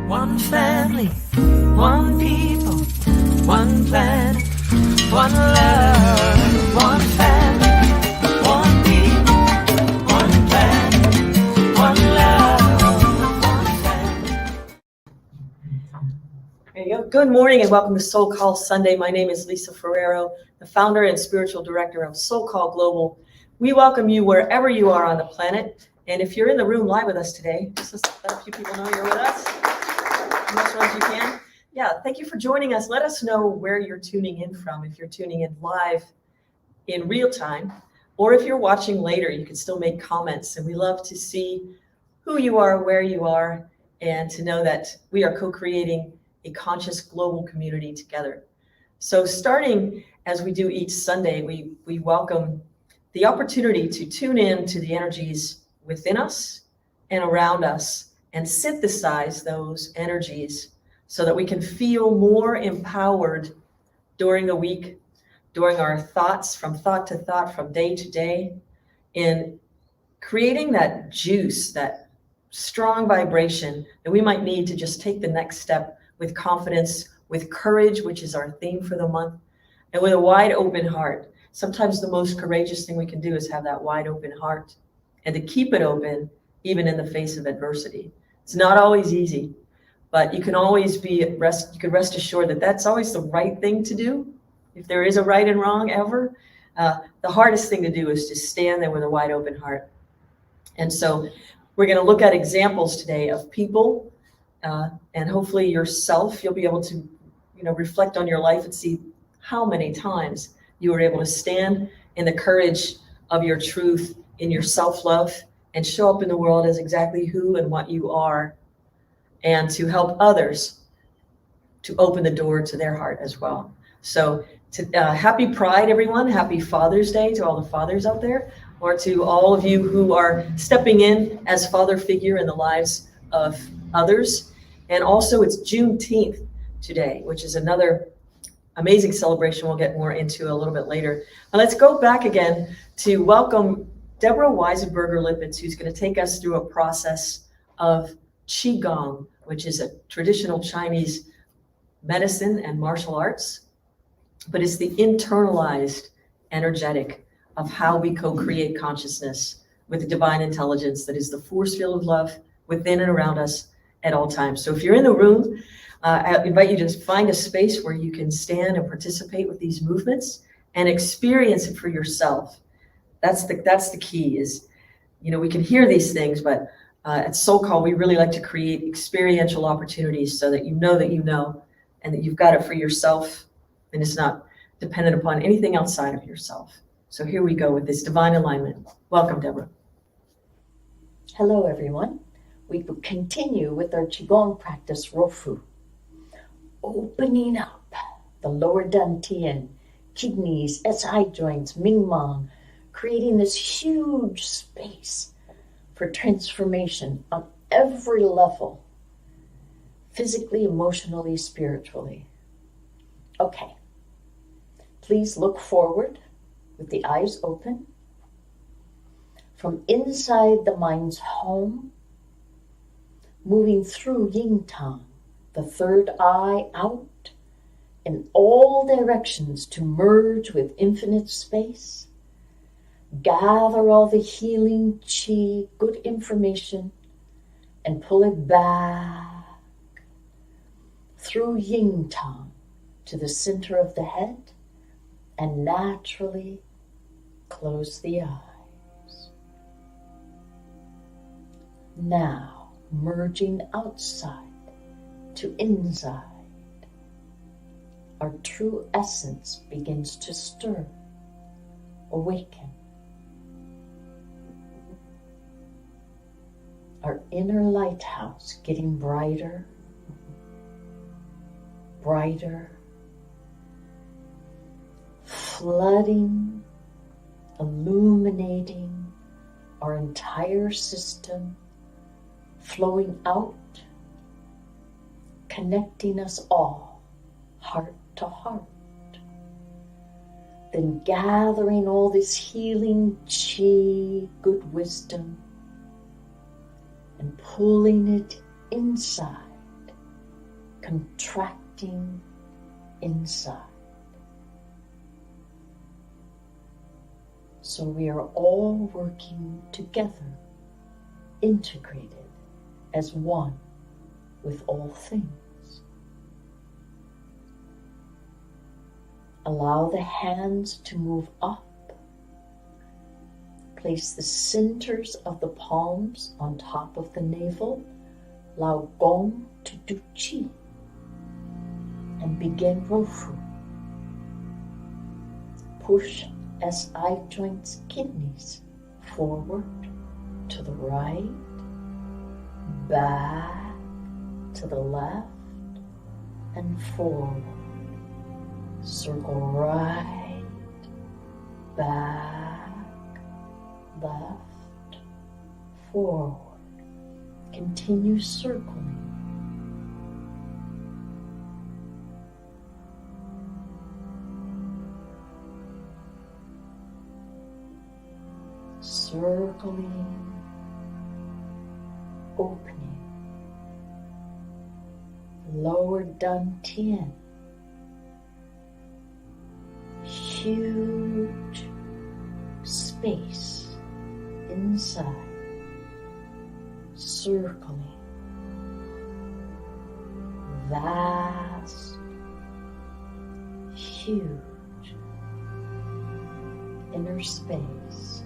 One family, one people, one planet, one love. One family, one people, one planet, one love. One family. There you go. Good morning and welcome to SoulCall Sunday. My name is Lisa Ferrero, the founder and spiritual director of SoulCall Global. We welcome you wherever you are on the planet. And if you're in the room live with us today, just let a few people know you're with us. As much as you can. Yeah, thank you for joining us. Let us know where you're tuning in from. If you're tuning in live in real time, or if you're watching later, you can still make comments. And we love to see who you are, where you are, and to know that we are co-creating a conscious global community together. So starting as we do each Sunday, we welcome the opportunity to tune in to the energies within us and around us and synthesize those energies so that we can feel more empowered during the week, during our thoughts, from thought to thought, from day to day, in creating that juice, that strong vibration that we might need to just take the next step with confidence, with courage, which is our theme for the month, and with a wide open heart. Sometimes the most courageous thing we can do is have that wide open heart and to keep it open even in the face of adversity. It's not always easy, but you can always you can rest assured that that's always the right thing to do. If there is a right and wrong ever, the hardest thing to do is to stand there with a wide open heart. And so we're going to look at examples today of people and hopefully yourself. You'll be able to, reflect on your life and see how many times you were able to stand in the courage of your truth, in your self-love, and show up in the world as exactly who and what you are, and to help others to open the door to their heart as well. So happy Pride, everyone. Happy Father's Day to all the fathers out there, or to all of you who are stepping in as father figure in the lives of others. And also it's Juneteenth today, which is another amazing celebration we'll get more into a little bit later. But let's go back again to welcome Deborah Weisenberger-Lippitz, who's going to take us through a process of Qigong, which is a traditional Chinese medicine and martial arts, but it's the internalized energetic of how we co-create consciousness with the divine intelligence that is the force field of love within and around us at all times. So if you're in the room, I invite you to find a space where you can stand and participate with these movements and experience it for yourself. That's the key is, we can hear these things, but at SoulCall, we really like to create experiential opportunities so that you know, and that you've got it for yourself, and it's not dependent upon anything outside of yourself. So here we go with this divine alignment. Welcome, Deborah. Hello, everyone. We will continue with our Qigong practice, Rofu. Opening up the lower dantian, kidneys, SI joints, Mingmang, creating this huge space for transformation on every level, physically, emotionally, spiritually. Okay, please look forward with the eyes open. From inside the mind's home, moving through Yin Tang, the third eye out in all directions to merge with infinite space. Gather all the healing qi, good information, and pull it back through Yin Tang to the center of the head, and naturally close the eyes. Now, merging outside to inside, our true essence begins to stir, awaken. Our inner lighthouse getting brighter, brighter, flooding, illuminating our entire system, flowing out, connecting us all, heart to heart. Then gathering all this healing qi, good wisdom, and pulling it inside contracting inside. So we are all working together, integrated as one with all things. Allow the hands to move up. Place the centers of the palms on top of the navel. Allow Gong to do Qi. And begin Rofu. Push SI joints, kidneys forward to the right, back to the left, and forward. Circle right, back, left, forward. Continue circling. Circling, opening, lower dantian, huge space inside, circling, vast, huge inner space.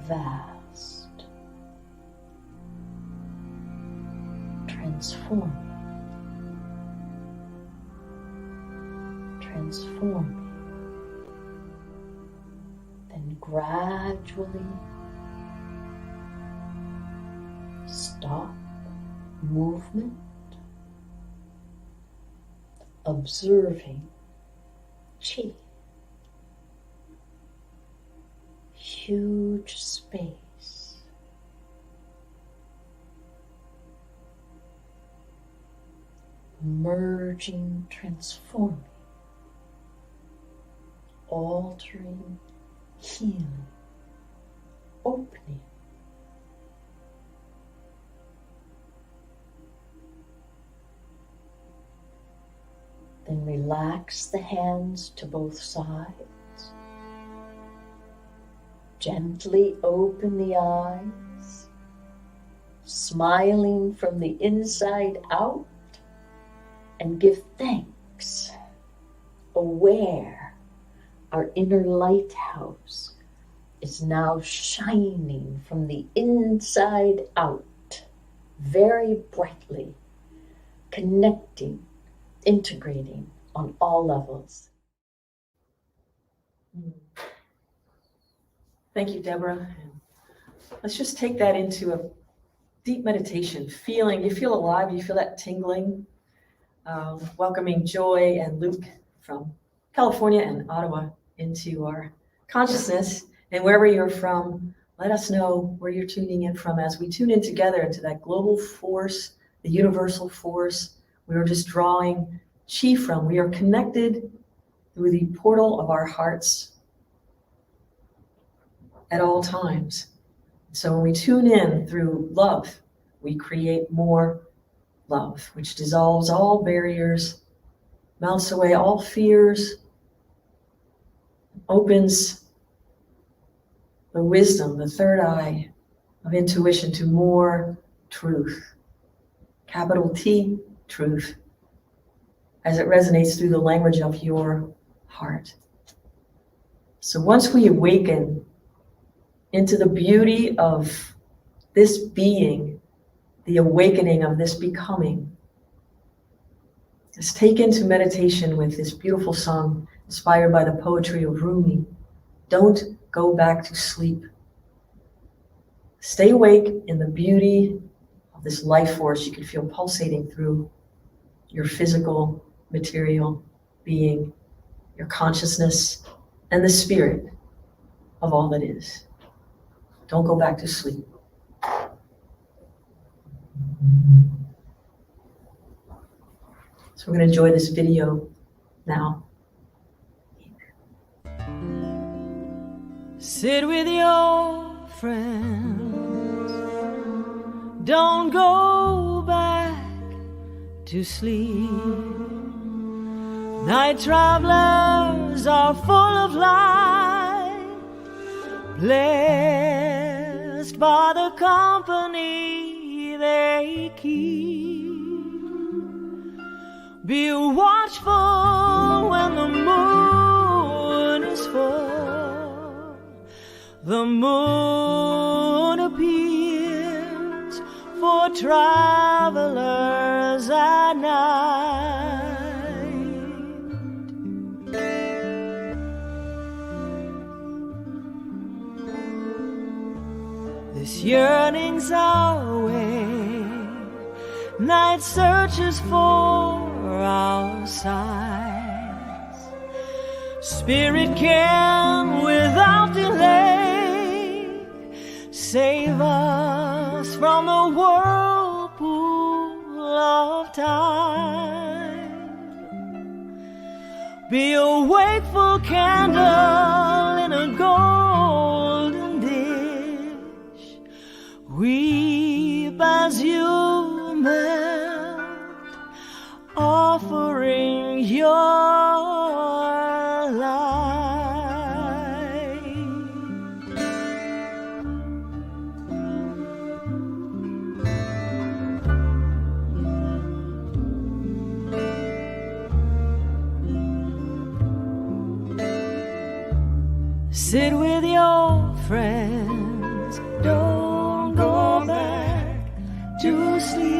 Vast, transforming, then gradually stop movement, observing Qi. Huge space, merging, transforming, altering, healing, opening. Then relax the hands to both sides. Gently open the eyes, smiling from the inside out, and give thanks. Aware our inner lighthouse is now shining from the inside out, very brightly, connecting, integrating on all levels. Thank you, Deborah. Let's just take that into a deep meditation, feeling, you feel alive, you feel that tingling, welcoming Joy and Luke from California and Ottawa into our consciousness. And wherever you're from, let us know where you're tuning in from as we tune in together into that global force, the universal force we were just drawing Qi from. We are connected through the portal of our hearts at all times. So when we tune in through love, we create more love, which dissolves all barriers, melts away all fears, opens the wisdom, the third eye of intuition to more truth. Capital T, truth, as it resonates through the language of your heart. So once we awaken into the beauty of this being, the awakening of this becoming, let's take into meditation with this beautiful song inspired by the poetry of Rumi. Don't go back to sleep. Stay awake in the beauty of this life force you can feel pulsating through your physical, material being, your consciousness, and the spirit of all that is. Don't go back to sleep. So we're going to enjoy this video now. Sit with your friends Don't go back to sleep. Night travelers are full of light, blessed by the company they keep. Be watchful when the moon is full. The moon appears for travelers at night. This yearning's our way. Night searches for our signs. Spirit can, without delay, save us from the whirlpool of time. Be a wakeful candle in a golden dish. Weep as you melt, offering your sit with your friends, don't go back to sleep.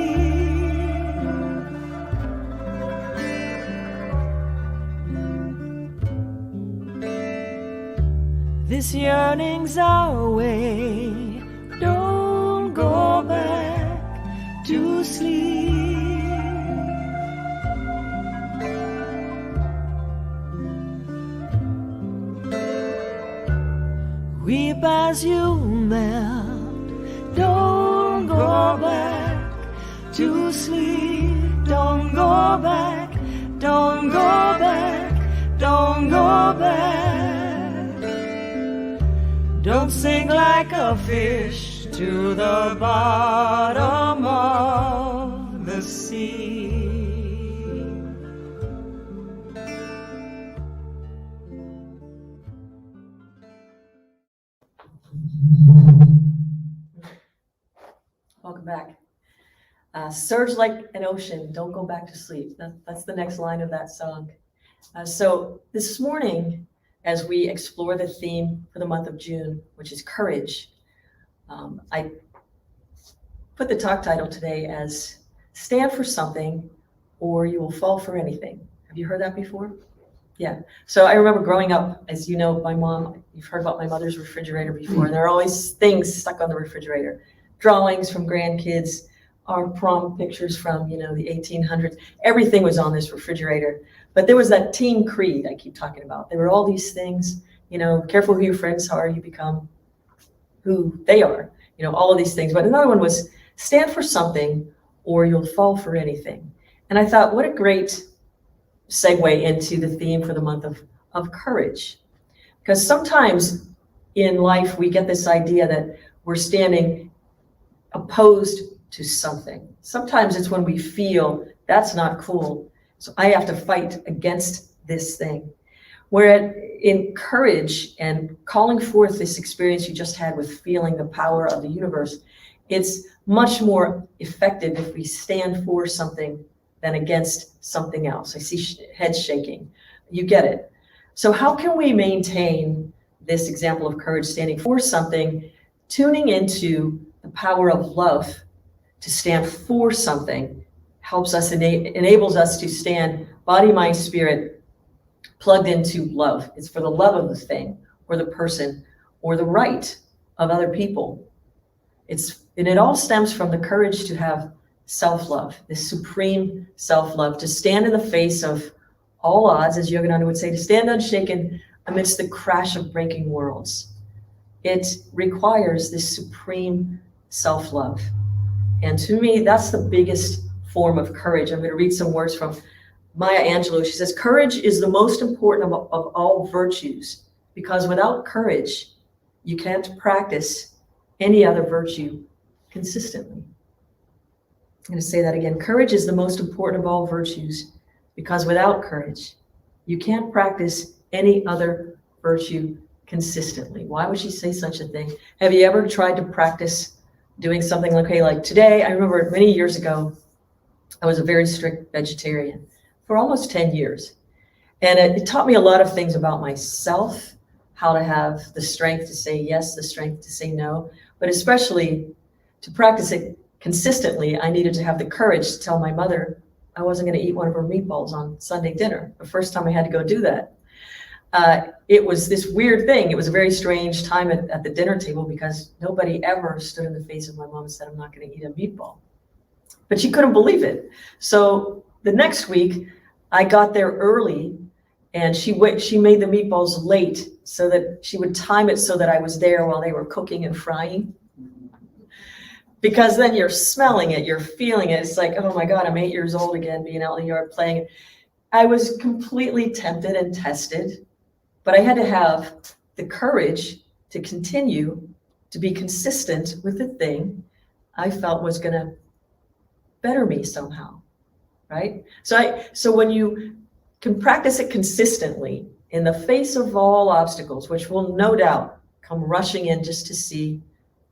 This yearning's our way, don't go back to sleep. Weep as you melt, don't go back to sleep. Don't go back, don't go back, don't go back. Don't sink like a fish to the bottom of the sea. Welcome back. Surge like an ocean, don't go back to sleep. That's the next line of that song. So this morning, as we explore the theme for the month of June, which is courage, I put the talk title today as Stand for Something or You Will Fall for Anything. Have you heard that before? Yeah. So I remember growing up, as you know, my mom, you've heard about my mother's refrigerator before, and there are always things stuck on the refrigerator. Drawings from grandkids, our prom pictures from, the 1800s. Everything was on this refrigerator. But there was that team creed I keep talking about. There were all these things, careful who your friends are, you become who they are, all of these things. But another one was stand for something or you'll fall for anything. And I thought, what a great segue into the theme for the month of courage. Because sometimes in life, we get this idea that we're standing opposed to something. Sometimes it's when we feel that's not cool, so I have to fight against this thing. Where in courage and calling forth this experience you just had with feeling the power of the universe, it's much more effective if we stand for something than against something else. I see heads shaking. You get it. So how can we maintain this example of courage, standing for something, tuning into the power of love to stand for something, helps us, enables us to stand body, mind, spirit, plugged into love. It's for the love of the thing or the person or the right of other people. And it all stems from the courage to have self-love, this supreme self-love, to stand in the face of all odds, as Yogananda would say, to stand unshaken amidst the crash of breaking worlds. It requires this supreme self-love. And to me, that's the biggest form of courage. I'm going to read some words from Maya Angelou. She says, courage is the most important of all virtues, because without courage, you can't practice any other virtue consistently. going to say that again. Courage is the most important of all virtues, because without courage, you can't practice any other virtue consistently. Why would she say such a thing? Have you ever tried to practice doing something like, okay, like today? I remember many years ago, I was a very strict vegetarian for almost 10 years. And it taught me a lot of things about myself, how to have the strength to say yes, the strength to say no, but especially to practice it consistently, I needed to have the courage to tell my mother I wasn't going to eat one of her meatballs on Sunday dinner. The first time I had to go do that. It was this weird thing. It was a very strange time at the dinner table because nobody ever stood in the face of my mom and said, I'm not going to eat a meatball. But she couldn't believe it. So the next week, I got there early, and she made the meatballs late so that she would time it so that I was there while they were cooking and frying. Because then you're smelling it, you're feeling it. It's like, oh my God, I'm 8 years old again, being out in the yard playing. I was completely tempted and tested, but I had to have the courage to continue to be consistent with the thing I felt was going to better me somehow, right? So when you can practice it consistently in the face of all obstacles, which will no doubt come rushing in just to see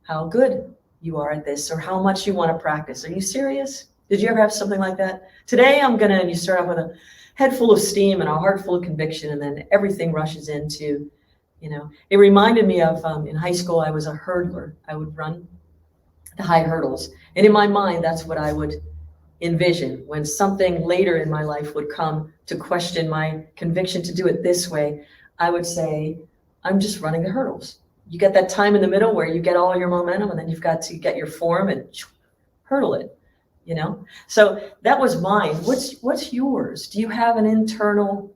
how good you are at this or how much you want to practice. Are you serious? Did you ever have something like that? Today you start off with a head full of steam and a heart full of conviction, and then everything rushes into, it reminded me of in high school, I was a hurdler. I would run the high hurdles. And in my mind, that's what I would envision when something later in my life would come to question my conviction to do it this way. I would say, I'm just running the hurdles. You get that time in the middle where you get all your momentum, and then you've got to get your form and hurdle it, So that was mine. What's yours? Do you have an internal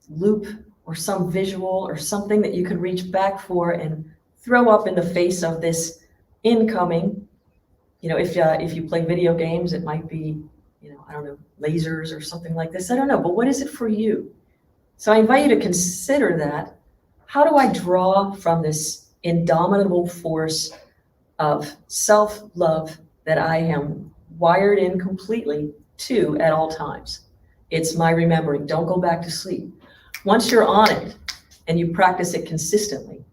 loop or some visual or something that you could reach back for and throw up in the face of this incoming? If you play video games, it might be, I don't know, lasers or something like this. I don't know, but what is it for you? So I invite you to consider that. How do I draw from this indomitable force of self-love that I am wired in completely to at all times? It's my remembering. Don't go back to sleep. Once you're on it and you practice it consistently,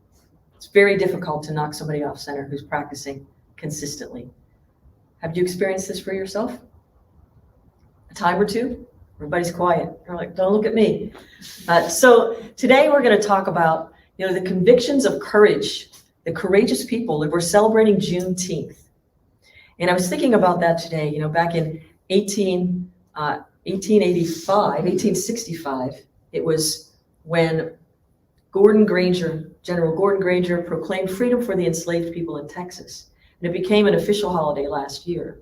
it's very difficult to knock somebody off center who's practicing consistently. Have you experienced this for yourself? A time or two? Everybody's quiet. They're like, don't look at me. So today we're going to talk about, the convictions of courage, the courageous people that we're celebrating Juneteenth. And I was thinking about that today, back in 1865, it was when General Gordon Granger proclaimed freedom for the enslaved people in Texas. And it became an official holiday last year.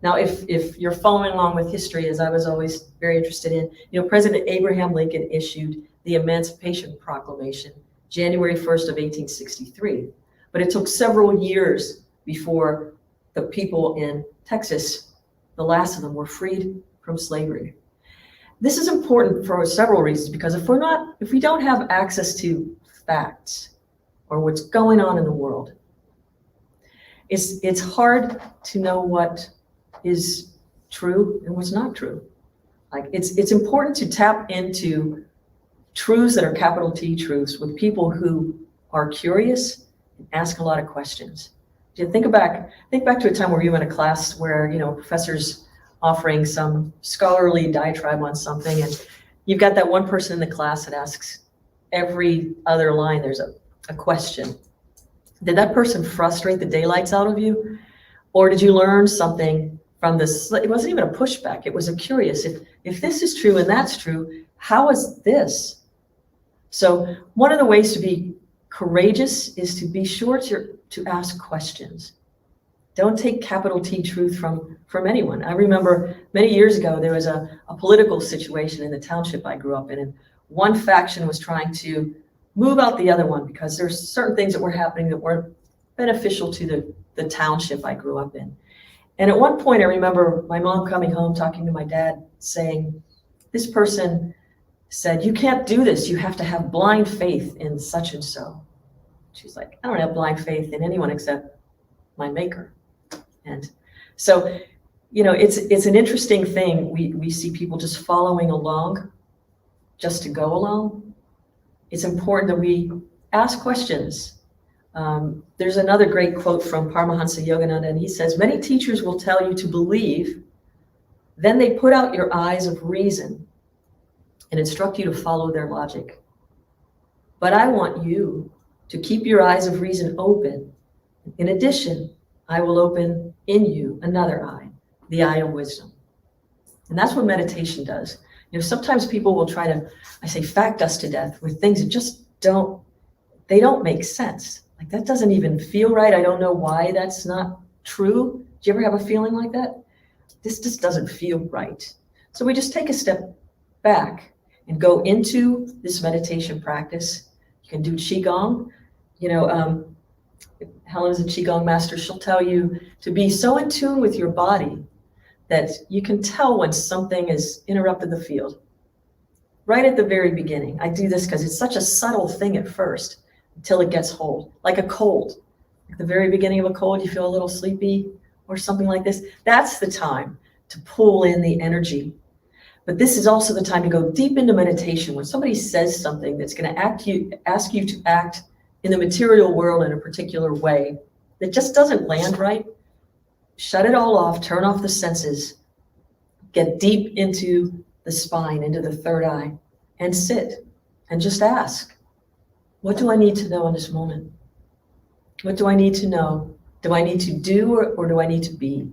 Now, if you're following along with history, as I was always very interested in, President Abraham Lincoln issued the Emancipation Proclamation, January 1st of 1863. But it took several years before the people in Texas, the last of them, were freed from slavery. This is important for several reasons, because if we don't have access to facts or what's going on in the world, it's hard to know what is true and what's not true. Like it's important to tap into truths that are capital T truths with people who are curious and ask a lot of questions. Think back to a time where you were in a class where, professor's offering some scholarly diatribe on something, and you've got that one person in the class that asks every other line, there's a question. Did that person frustrate the daylights out of you? Or did you learn something from this? It wasn't even a pushback. It was a curious, if this is true and that's true, how is this? So one of the ways to be courageous is to be sure to ask questions. Don't take capital T truth from anyone. I remember many years ago, there was a political situation in the township I grew up in, and one faction was trying to move out the other one because there's certain things that were happening that weren't beneficial to the township I grew up in. And at one point, I remember my mom coming home, talking to my dad, saying, this person said, you can't do this. You have to have blind faith in such and so. She's like, I don't have blind faith in anyone except my maker. And So, it's an interesting thing. We see people just following along just to go along. It's important that we ask questions. There's another great quote from Paramahansa Yogananda, and he says, "Many teachers will tell you to believe, then they put out your eyes of reason and instruct you to follow their logic. But I want you to keep your eyes of reason open. In addition, I will open in you another eye, the eye of wisdom." And that's what meditation does. Sometimes people will try to, I say, fact us to death with things that just don't make sense. Like, that doesn't even feel right. I don't know why that's not true. Do you ever have a feeling like that? This just doesn't feel right. So we just take a step back and go into this meditation practice. You can do Qigong. Helen's a Qigong master. She'll tell you to be so in tune with your body that you can tell when something has interrupted the field. Right at the very beginning. I do this because it's such a subtle thing at first until it gets hold, like a cold. At the very beginning of a cold, you feel a little sleepy or something like this. That's the time to pull in the energy. But this is also the time to go deep into meditation. When somebody says something that's going to ask you to act in the material world in a particular way that just doesn't land right, shut it all off, turn off the senses, get deep into the spine, into the third eye, and sit and just ask, what do I need to know in this moment? What do I need to know? Do I need to do or do I need to be?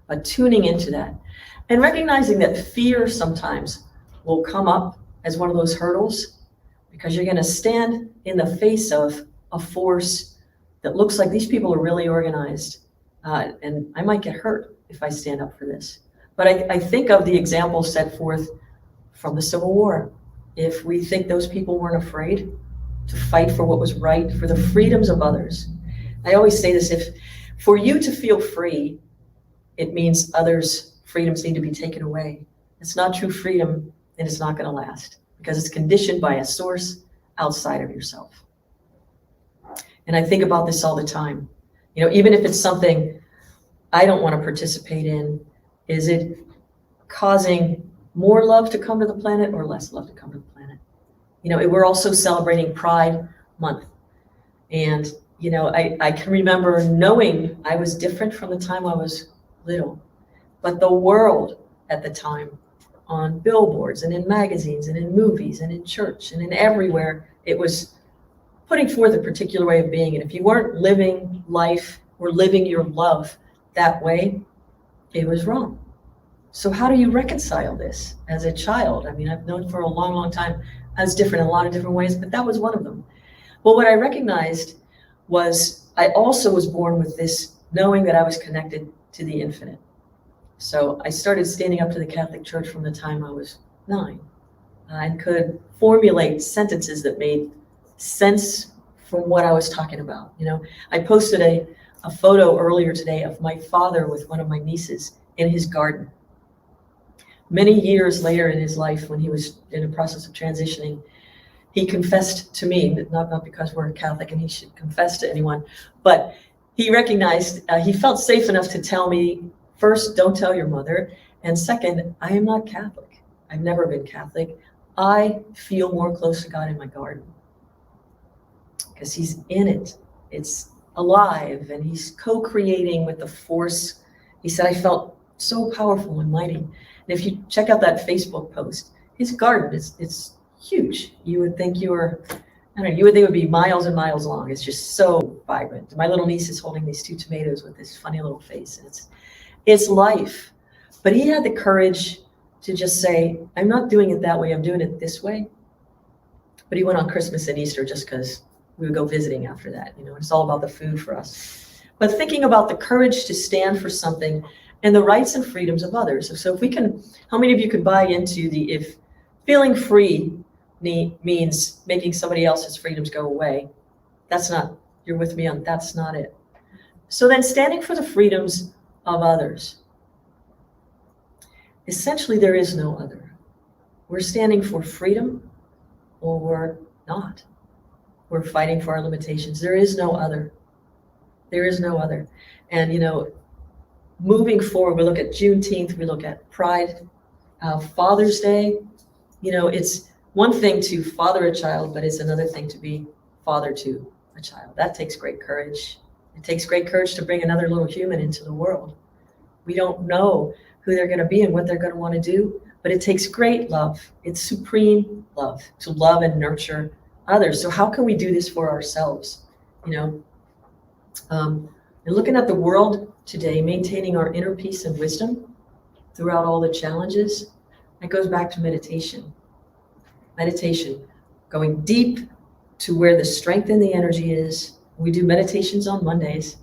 But tuning into that and recognizing that fear sometimes will come up as one of those hurdles, because you're going to stand in the face of a force that looks like these people are really organized. And I might get hurt if I stand up for this. But I think of the example set forth from the Civil War. If we think those people weren't afraid to fight for what was right, for the freedoms of others. I always say this, if for you to feel free, it means others' freedoms need to be taken away. It's not true freedom, and it's not going to last, because it's conditioned by a source outside of yourself. And I think about this all the time. Even if it's something I don't want to participate in, is it causing more love to come to the planet or less love to come to the planet? We're also celebrating Pride Month. And, I can remember knowing I was different from the time I was little. But the world at the time, on billboards and in magazines and in movies and in church and in everywhere, it was putting forth a particular way of being. And if you weren't living life or living your love that way, it was wrong. So how do you reconcile this as a child? I mean, I've known for a long, long time I was different in a lot of different ways, but that was one of them. Well, what I recognized was I also was born with this knowing that I was connected to the infinite. So I started standing up to the Catholic Church from the time I was 9 and could formulate sentences that made sense from what I was talking about. I posted a photo earlier today of my father with one of my nieces in his garden. Many years later in his life, when he was in the process of transitioning, he confessed to me, not because we're Catholic and he should confess to anyone, but he recognized, he felt safe enough to tell me, first, don't tell your mother, and second, I am not Catholic. I've never been Catholic. I feel more close to God in my garden because he's in it. It's alive, and he's co-creating with the force. He said, I felt so powerful and mighty. And if you check out that Facebook post, his garden it's huge. You would think you would think it would be miles and miles long. It's just so vibrant. My little niece is holding these 2 tomatoes with this funny little face. And it's life. But he had the courage to just say, I'm not doing it that way. I'm doing it this way. But he went on Christmas and Easter just because we would go visiting after that. It's all about the food for us. But thinking about the courage to stand for something and the rights and freedoms of others. So if we can, how many of you could buy into if feeling free means making somebody else's freedoms go away? You're with me on, that's not it. So then standing for the freedoms of others. Essentially, there is no other. We're standing for freedom or we're not. We're fighting for our limitations. There is no other. There is no other. And, moving forward, we look at Juneteenth, we look at Pride, Father's Day. You know, it's one thing to father a child, but it's another thing to be father to a child. That takes great courage. It takes great courage to bring another little human into the world. We don't know who they're going to be and what they're going to want to do, but it takes great love. It's supreme love to love and nurture others. So how can we do this for ourselves? You know, and looking at the world today, maintaining our inner peace and wisdom throughout all the challenges, that goes back to meditation. Meditation, going deep to where the strength and the energy is. We do meditations on Mondays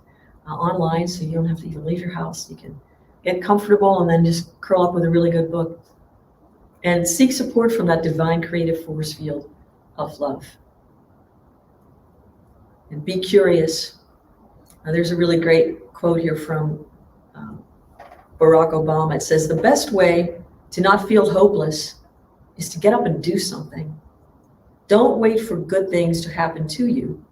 online, so you don't have to even leave your house. You can get comfortable and then just curl up with a really good book and seek support from that divine creative force field of love. And be curious. There's a really great quote here from Barack Obama. It says, "The best way to not feel hopeless is to get up and do something. Don't wait for good things to happen to you.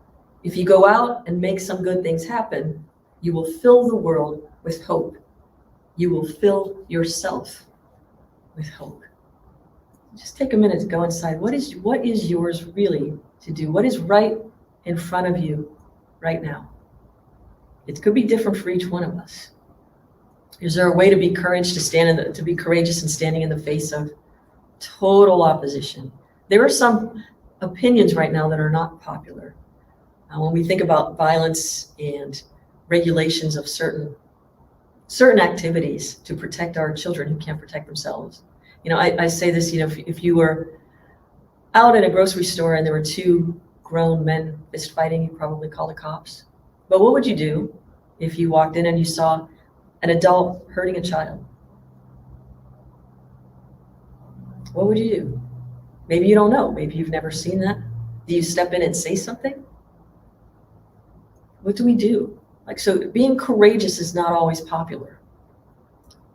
If you go out and make some good things happen, you will fill the world with hope. You will fill yourself with hope." Just take a minute to go inside. What is yours really to do? What is right in front of you right now? It could be different for each one of us. Is there a way to be to be courageous and standing in the face of total opposition? There are some opinions right now that are not popular. When we think about violence and regulations of certain activities to protect our children who can't protect themselves. You know, I say this, you know, if you were out at a grocery store and there were two grown men fist fighting, you'd probably call the cops. But what would you do if you walked in and you saw an adult hurting a child? What would you do? Maybe you don't know. Maybe you've never seen that. Do you step in and say something? What do we do? Like, so being courageous is not always popular.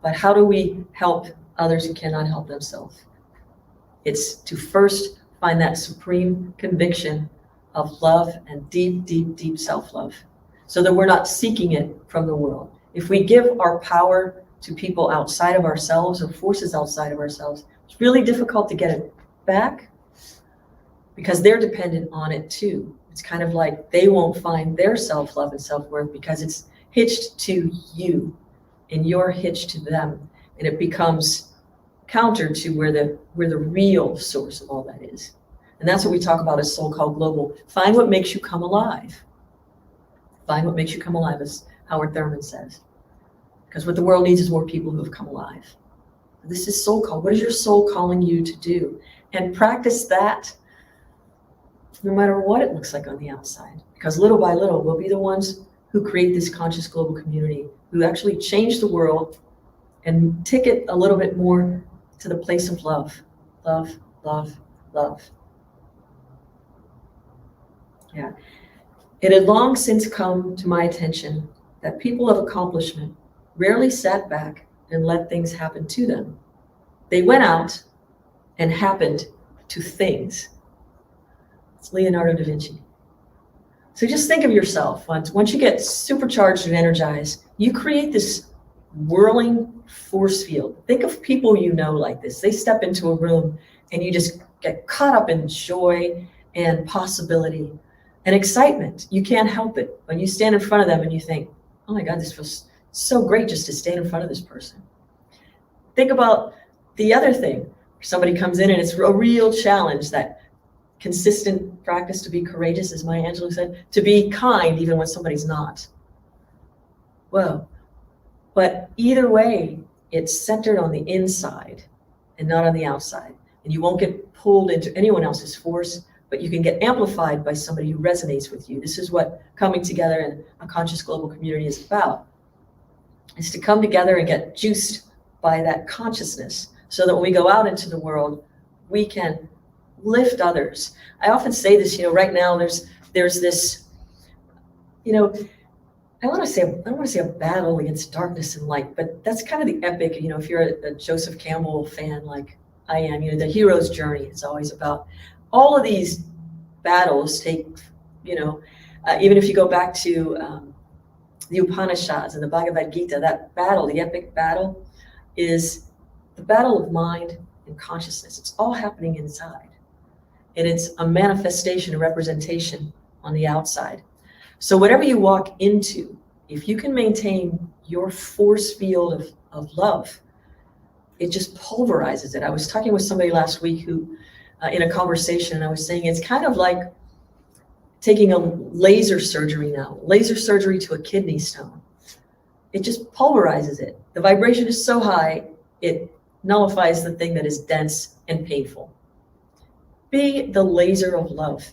But how do we help others who cannot help themselves? It's to first find that supreme conviction of love and deep, deep, deep self-love, so that we're not seeking it from the world. If we give our power to people outside of ourselves or forces outside of ourselves, it's really difficult to get it back because they're dependent on it too. It's kind of like they won't find their self-love and self-worth because it's hitched to you and you're hitched to them. And it becomes counter to where the real source of all that is. And that's what we talk about as SoulCall Global. Find what makes you come alive. Find what makes you come alive, as Howard Thurman says. Because what the world needs is more people who have come alive. This is SoulCall. What is your soul calling you to do? And practice that no matter what it looks like on the outside. Because little by little, we'll be the ones who create this conscious global community, who actually change the world and take it a little bit more to the place of love. Love, love, love. Yeah. It had long since come to my attention that people of accomplishment rarely sat back and let things happen to them. They went out and happened to things. It's Leonardo da Vinci. So just think of yourself. Once you get supercharged and energized, you create this whirling force field. Think of people you know like this. They step into a room and you just get caught up in joy and possibility and excitement. You can't help it. When you stand in front of them and you think, oh my God, this feels so great just to stand in front of this person. Think about the other thing. Somebody comes in and it's a real challenge, that consistent practice to be courageous, as Maya Angelou said, to be kind even when somebody's not. Whoa. But either way, it's centered on the inside and not on the outside. And you won't get pulled into anyone else's force, but you can get amplified by somebody who resonates with you. This is what coming together in a conscious global community is about. Is to come together and get juiced by that consciousness so that when we go out into the world, we can lift others. I often say this, right now there's this, I don't want to say a battle against darkness and light, but that's kind of the epic, if you're a Joseph Campbell fan like I am, the hero's journey is always about all of these battles take, even if you go back to the Upanishads and the Bhagavad Gita, that battle, the epic battle, is the battle of mind and consciousness. It's all happening inside. And it's a manifestation, a representation on the outside. So whatever you walk into, if you can maintain your force field of love, it just pulverizes it. I was talking with somebody last week who, in a conversation, and I was saying it's kind of like taking a laser surgery now, laser surgery to a kidney stone. It just pulverizes it. The vibration is so high, it nullifies the thing that is dense and painful. Be the laser of love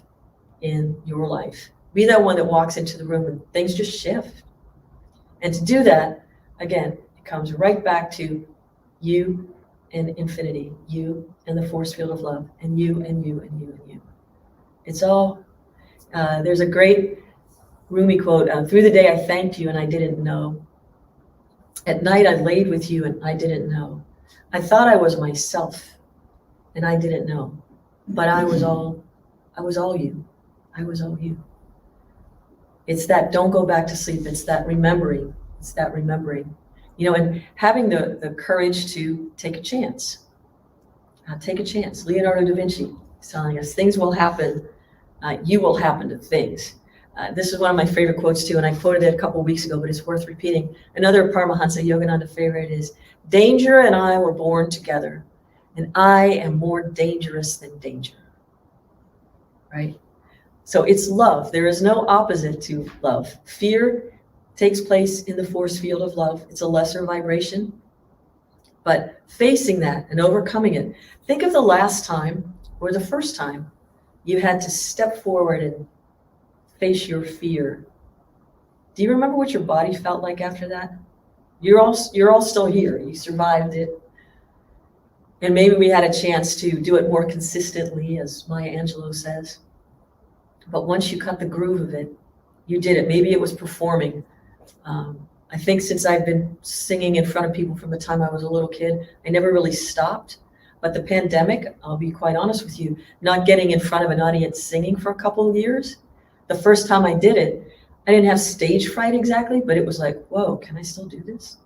in your life. Be that one that walks into the room and things just shift. And to do that, again, it comes right back to you and infinity, you and the force field of love, and you and you and you and you. It's all, there's a great Rumi quote, through the day I thanked you and I didn't know. At night I laid with you and I didn't know. I thought I was myself and I didn't know. But I was all you. I was all you. It's that don't go back to sleep. It's that remembering. It's that remembering. You know, and having the courage to take a chance. Take a chance. Leonardo da Vinci is telling us things will happen. You will happen to things. This is one of my favorite quotes too, and I quoted it a couple of weeks ago, but it's worth repeating. Another Paramahansa Yogananda favorite is, danger and I were born together, and I am more dangerous than danger. Right? So it's love. There is no opposite to love. Fear takes place in the force field of love. It's a lesser vibration. But facing that and overcoming it, think of the last time or the first time you had to step forward and face your fear. Do you remember what your body felt like after that? You're all still here. You survived it. And maybe we had a chance to do it more consistently, as Maya Angelou says. But once you cut the groove of it, you did it. Maybe it was performing. I think since I've been singing in front of people from the time I was a little kid, I never really stopped. But the pandemic, I'll be quite honest with you, not getting in front of an audience singing for a couple of years, the first time I did it, I didn't have stage fright exactly, but it was like, whoa, can I still do this?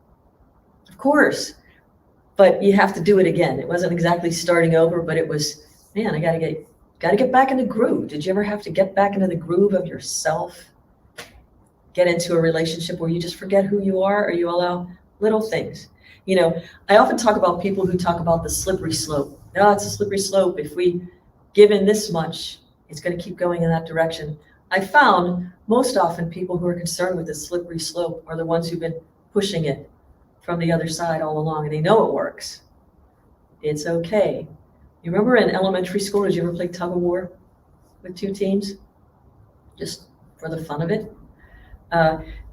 Of course. But you have to do it again. It wasn't exactly starting over, but it was, man, I gotta get back in the groove. Did you ever have to get back into the groove of yourself? Get into a relationship where you just forget who you are, or you allow little things? You know, I often talk about people who talk about the slippery slope. No, it's a slippery slope. If we give in this much, it's going to keep going in that direction. I found most often people who are concerned with the slippery slope are the ones who've been pushing it from the other side all along, and they know it works. It's okay. You remember in elementary school, did you ever play tug of war with two teams? Just for the fun of it?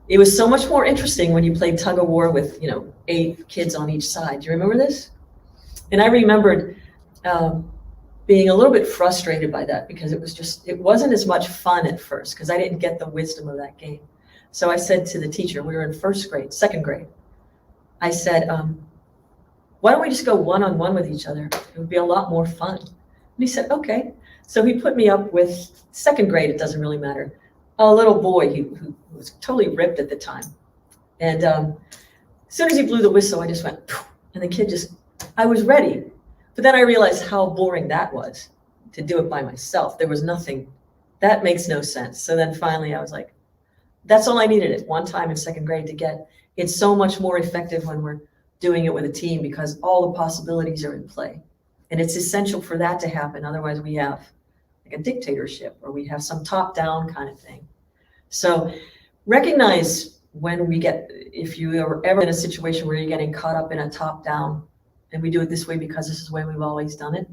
It was so much more interesting when you played tug of war with, 8 kids on each side. Do you remember this? And I remembered being a little bit frustrated by that, because it wasn't as much fun at first, because I didn't get the wisdom of that game. So I said to the teacher, we were in second grade, I said, why don't we just go one-on-one with each other? It would be a lot more fun. And he said, okay. So he put me up with second grade, it doesn't really matter, a little boy who was totally ripped at the time. And as soon as he blew the whistle, I just went, poof, and the kid I was ready. But then I realized how boring that was to do it by myself. There was nothing, that makes no sense. So then finally I was like, that's all I needed at one time in second grade to get. It's so much more effective when we're doing it with a team, because all the possibilities are in play. And it's essential for that to happen. Otherwise we have like a dictatorship, or we have some top-down kind of thing. So recognize when if you are ever in a situation where you're getting caught up in a top-down, and we do it this way because this is the way we've always done it.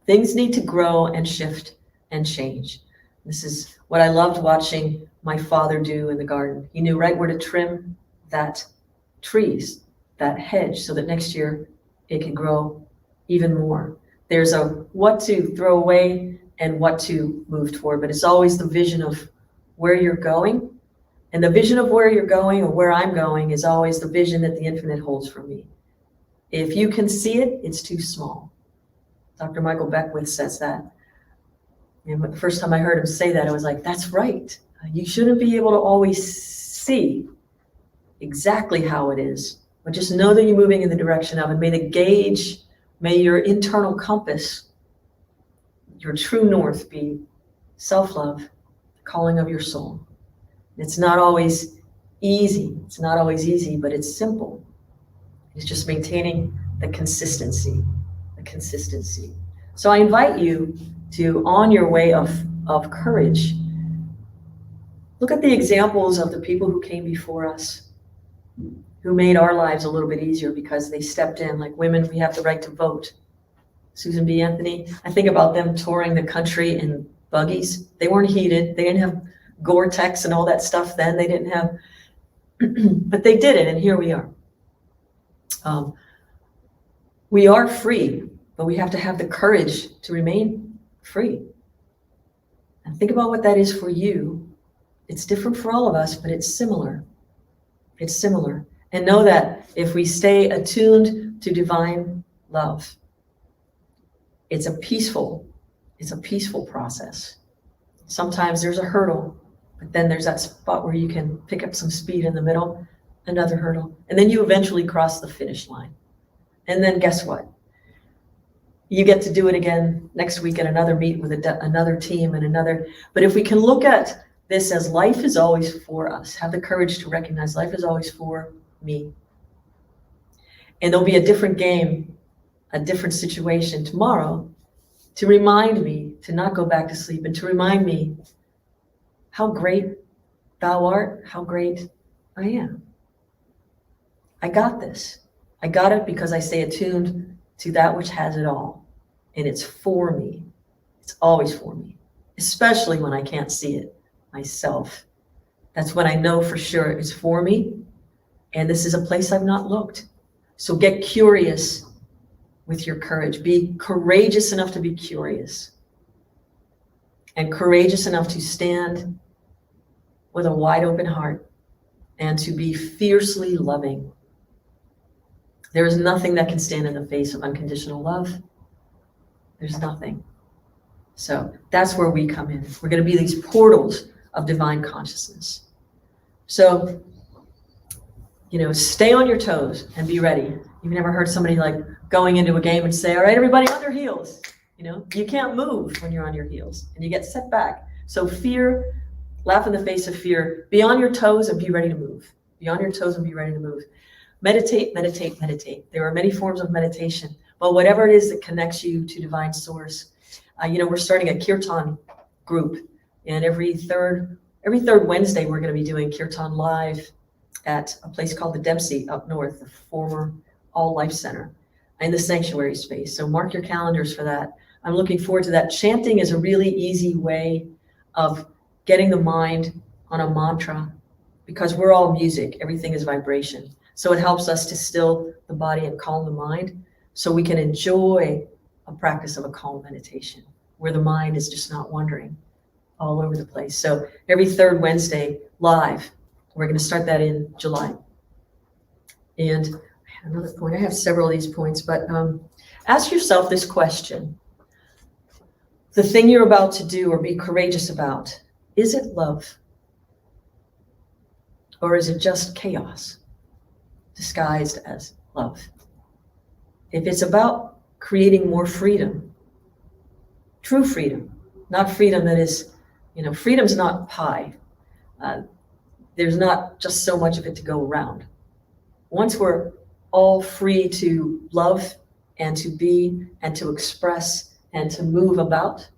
Things need to grow and shift and change. This is what I loved watching my father do in the garden. He knew right where to trim that trees, that hedge, so that next year it can grow even more. There's a what to throw away and what to move toward, but it's always the vision of where you're going. And the vision of where you're going, or where I'm going, is always the vision that the infinite holds for me. If you can see it, it's too small. Dr. Michael Beckwith says that. And the first time I heard him say that, I was like, that's right. You shouldn't be able to always see exactly how it is, but just know that you're moving in the direction of it. May the gauge, may your internal compass, your true north be self-love, calling of your soul. It's not always easy. It's not always easy, but it's simple. It's just maintaining the consistency, the consistency. So I invite you to, on your way of courage, look at the examples of the people who came before us, who made our lives a little bit easier because they stepped in. Like women, we have the right to vote. Susan B. Anthony, I think about them touring the country in buggies. They weren't heated. They didn't have Gore-Tex and all that stuff then. They didn't have, but they did it, and here we are. We are free, but we have to have the courage to remain free. And think about what that is for you. It's different for all of us, but it's similar. It's similar. And know that if we stay attuned to divine love, it's a peaceful process. Sometimes there's a hurdle, but then there's that spot where you can pick up some speed in the middle, another hurdle, and then you eventually cross the finish line. And then guess what? You get to do it again next week at another meet with another team and another. But if we can look at this as life is always for us, have the courage to recognize life is always for me. And there'll be a different game, a different situation tomorrow to remind me to not go back to sleep and to remind me how great thou art, how great I am. I got this. I got it because I stay attuned to that which has it all. And it's for me. It's always for me, especially when I can't see it myself. That's when I know for sure it's for me. And this is a place I've not looked. So get curious with your courage. Be courageous enough to be curious. And courageous enough to stand with a wide open heart and to be fiercely loving. There is nothing that can stand in the face of unconditional love. There's nothing. So that's where we come in. We're going to be these portals of divine consciousness. So, stay on your toes and be ready. You've never heard somebody like going into a game and say, all right, everybody on their heels. You can't move when you're on your heels and you get set back. So fear, laugh in the face of fear, be on your toes and be ready to move. Be on your toes and be ready to move. Meditate, meditate, meditate. There are many forms of meditation, but whatever it is that connects you to divine source. We're starting a Kirtan group, and every third Wednesday we're going to be doing Kirtan live at a place called the Dempsey up north, the former All Life Center, in the sanctuary space. So mark your calendars for that. I'm looking forward to that. Chanting is a really easy way of getting the mind on a mantra, because we're all music. Everything is vibration. So it helps us to still the body and calm the mind so we can enjoy a practice of a calm meditation where the mind is just not wandering all over the place. So every third Wednesday live, we're going to start that in July. And I have another point. I have several of these points, but ask yourself this question. The thing you're about to do or be courageous about, is it love? Or is it just chaos disguised as love? If it's about creating more freedom, true freedom, not freedom that is, freedom's not pie. There's not just so much of it to go around. Once we're all free to love and to be and to express and to move about,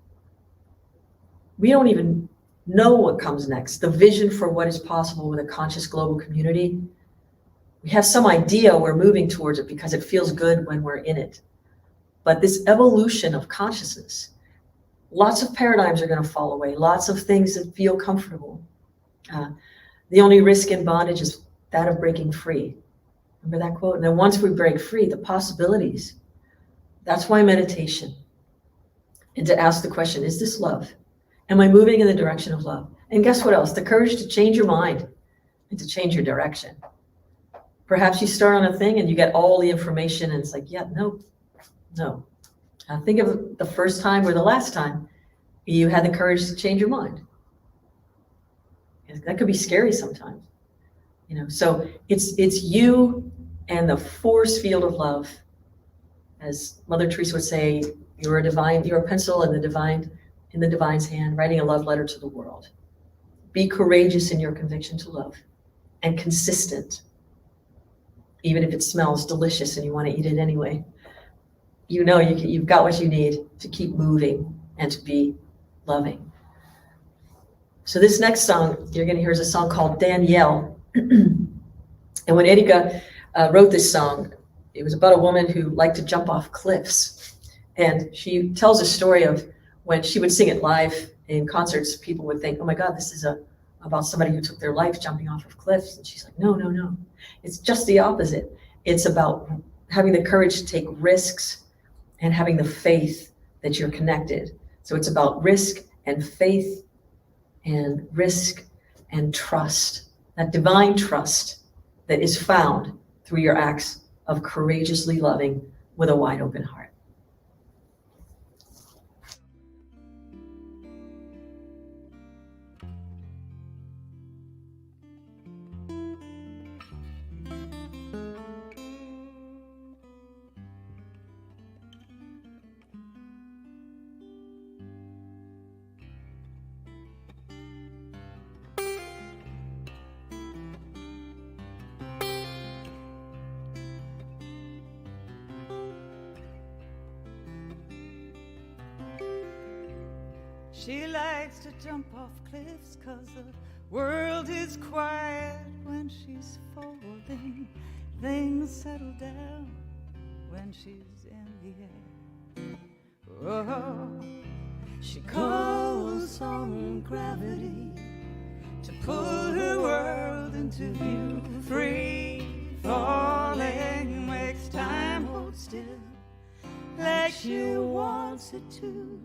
we don't even know what comes next. The vision for what is possible with a conscious global community, we have some idea we're moving towards it because it feels good when we're in it. But this evolution of consciousness, lots of paradigms are going to fall away, lots of things that feel comfortable. The only risk in bondage is that of breaking free. Remember that quote? And then once we break free, the possibilities. That's why meditation. And to ask the question, is this love? Am I moving in the direction of love? And guess what else? The courage to change your mind and to change your direction. Perhaps you start on a thing and you get all the information and it's like, yeah, no. Think of the first time or the last time you had the courage to change your mind. That could be scary sometimes. So it's you and the force field of love. As Mother Teresa would say, you're a pencil in the divine's hand, writing a love letter to the world. Be courageous in your conviction to love and consistent. Even if it smells delicious and you want to eat it anyway, you've got what you need to keep moving and to be loving. So this next song you're going to hear is a song called Danielle. And when Erika wrote this song, it was about a woman who liked to jump off cliffs. And she tells a story of when she would sing it live in concerts, people would think, oh my God, this is about somebody who took their life jumping off of cliffs. And she's like, no. It's just the opposite. It's about having the courage to take risks and having the faith that you're connected. So it's about risk and faith and risk and trust, that divine trust that is found through your acts of courageously loving with a wide open heart. She likes to jump off cliffs 'cause the world is quiet when she's folding. Things settle down when she's in the air. Oh, she calls on gravity to pull her world into view. Free falling makes time hold still like she wants it to.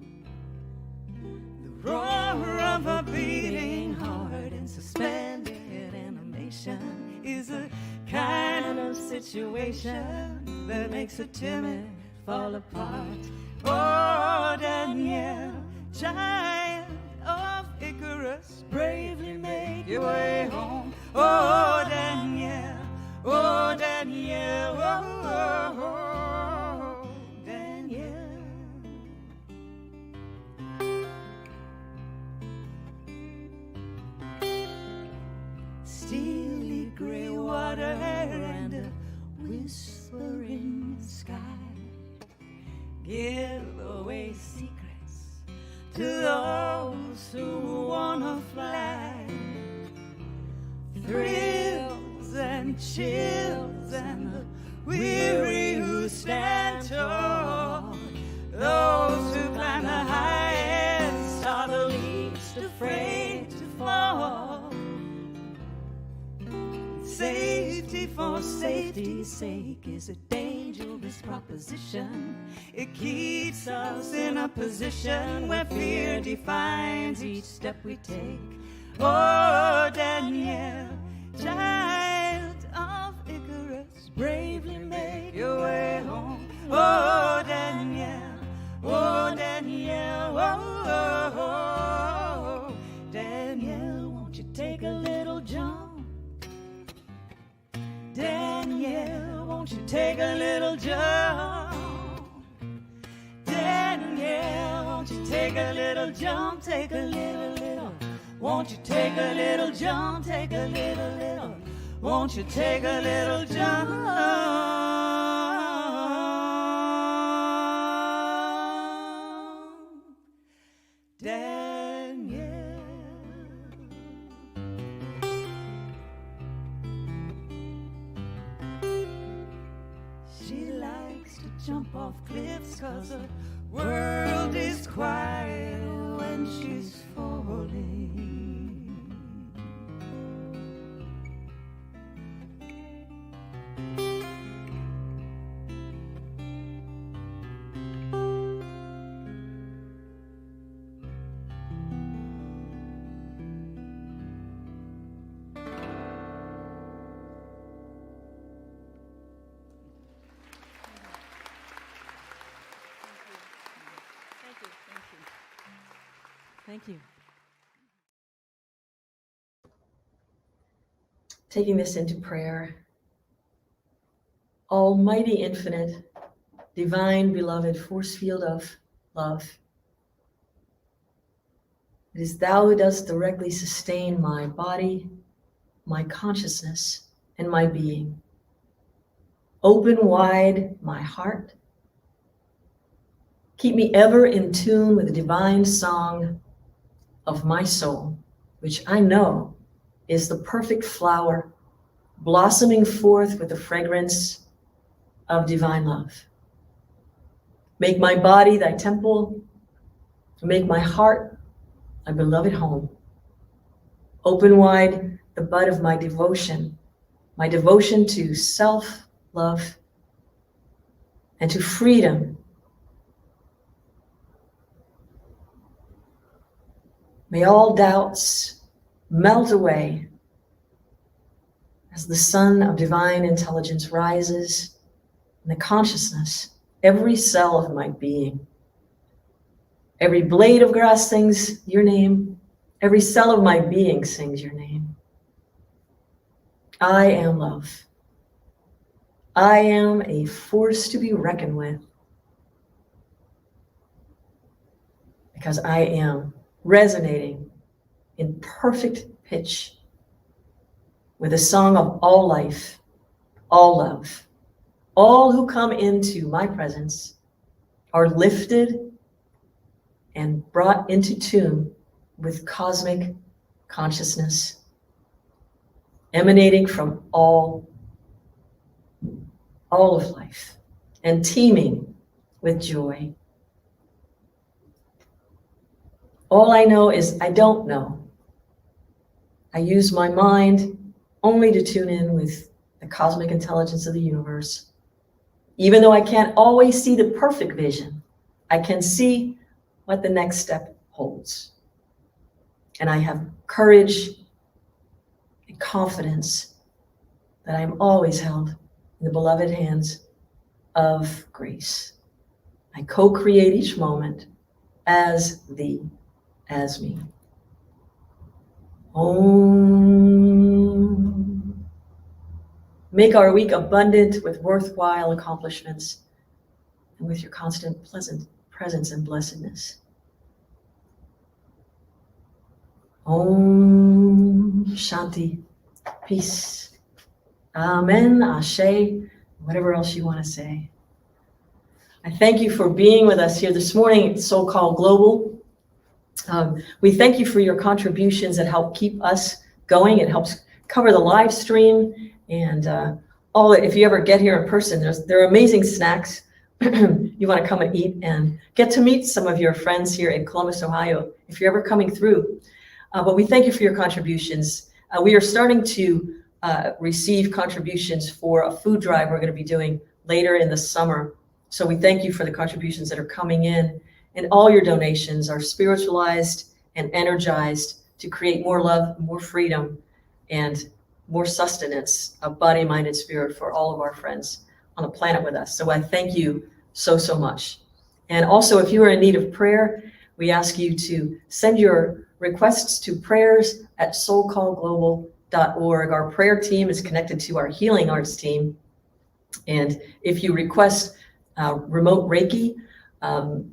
Roar of a beating heart in suspended animation is a kind of situation that makes a timid fall apart. Oh, Danielle, child of Icarus, bravely make your way home. Oh, Danielle, oh, Danielle, oh, oh, oh, Danielle. Steely gray water and a whispering sky give away secrets to those who wanna fly. Thrills and chills and the weary who stand tall. Those who climb the highest are the least afraid to fall. Safety for safety's sake is a dangerous proposition. It keeps us in a position where fear defines each step we take. Oh, Danielle, child of Icarus, bravely make your way home. Oh, Danielle, oh, Danielle, oh, oh, oh. Danielle, won't you take a little jump? Danielle, won't you take a little jump? Danielle, won't you take a little jump? Take a little. Won't you take a little jump? Take a little. Won't you take a little jump? Danielle. She likes to jump off cliffs 'cause the world is quiet when she's falling. Thank you. taking this into prayer. Almighty, infinite, divine, beloved force field of love, it is thou who dost directly sustain my body, my consciousness, and my being. Open wide my heart. Keep me ever in tune with the divine song of my soul, which I know is the perfect flower blossoming forth with the fragrance of divine love. Make my body thy temple, make my heart my beloved home. Open wide the bud of my devotion to self-love and to freedom. May all doubts melt away as the sun of divine intelligence rises in the consciousness, every cell of my being. Every blade of grass sings your name. Every cell of my being sings your name. I am love. I am a force to be reckoned with, because I am resonating in perfect pitch with a song of all life, all love. All who come into my presence are lifted and brought into tune with cosmic consciousness, emanating from all of life and teeming with joy. All I know is I don't know. I use my mind only to tune in with the cosmic intelligence of the universe. Even though I can't always see the perfect vision, I can see what the next step holds. And I have courage and confidence that I am always held in the beloved hands of grace. I co-create each moment as thee, as me. Om. Make our week abundant with worthwhile accomplishments and with your constant pleasant presence and blessedness. Om Shanti. Peace. Amen. Ashe. Whatever else you want to say. I thank you for being with us here this morning at SoulCall Global. We thank you for your contributions that help keep us going. It helps cover the live stream and if you ever get here in person, there are amazing snacks. You want to come and eat and get to meet some of your friends here in Columbus, Ohio, if you're ever coming through. But we thank you for your contributions. We are starting to receive contributions for a food drive we're going to be doing later in the summer. So we thank you for the contributions that are coming in, and all your donations are spiritualized and energized to create more love, more freedom, and more sustenance of body, mind, and spirit for all of our friends on the planet with us. So I thank you so, so much. And also, if you are in need of prayer, we ask you to send your requests to prayers@soulcallglobal.org. Our prayer team is connected to our healing arts team. And if you request remote Reiki,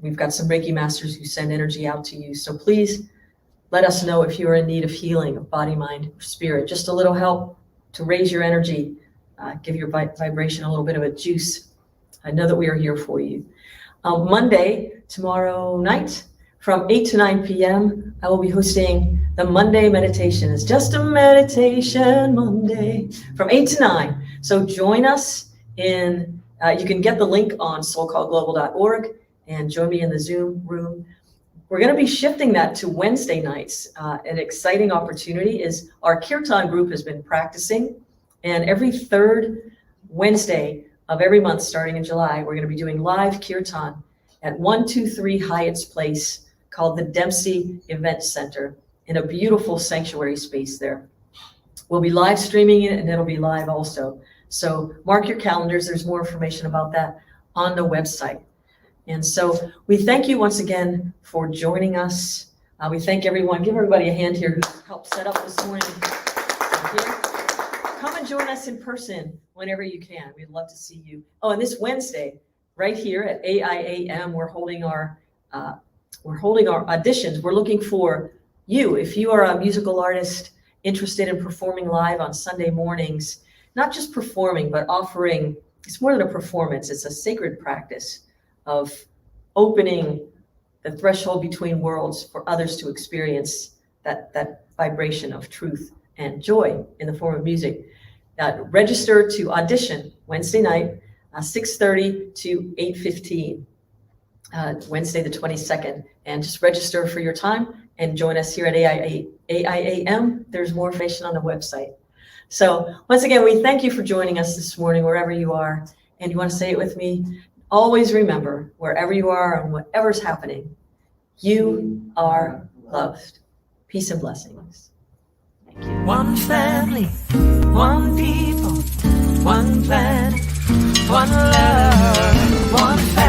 we've got some Reiki masters who send energy out to you. So please let us know if you are in need of healing of body, mind, or spirit. Just a little help to raise your energy, give your vibration a little bit of a juice. I know that we are here for you. Monday, tomorrow night, from 8 to 9 p.m., I will be hosting the Monday meditation. It's just a meditation Monday from 8 to 9. So join us you can get the link on soulcallglobal.org and join me in the Zoom room. We're going to be shifting that to Wednesday nights. An exciting opportunity is our Kirtan group has been practicing, and every third Wednesday of every month starting in July, we're going to be doing live Kirtan at 123 Hyatt's Place, called the Dempsey Event Center, in a beautiful sanctuary space there. We'll be live streaming it, and it'll be live also. So mark your calendars. There's more information about that on the website. And so we thank you once again for joining us. We thank everyone. Give everybody a hand here who helped set up this morning. come and join us in person whenever you can. We'd love to see you. Oh, and this Wednesday, right here at AIAM, we're holding our auditions. We're looking for you. If you are a musical artist interested in performing live on Sunday mornings, not just performing, but offering, it's more than a performance. It's a sacred practice of opening the threshold between worlds for others to experience that vibration of truth and joy in the form of music. Register to audition Wednesday night, 6:30 to 8:15, Wednesday the 22nd. And just register for your time and join us here at AIAM. There's more information on the website. So once again, we thank you for joining us this morning, wherever you are. And you want to say it with me? Always remember, wherever you are and whatever's happening, you are loved. Peace and blessings. Thank you. One family, one people, one planet, one love, one family.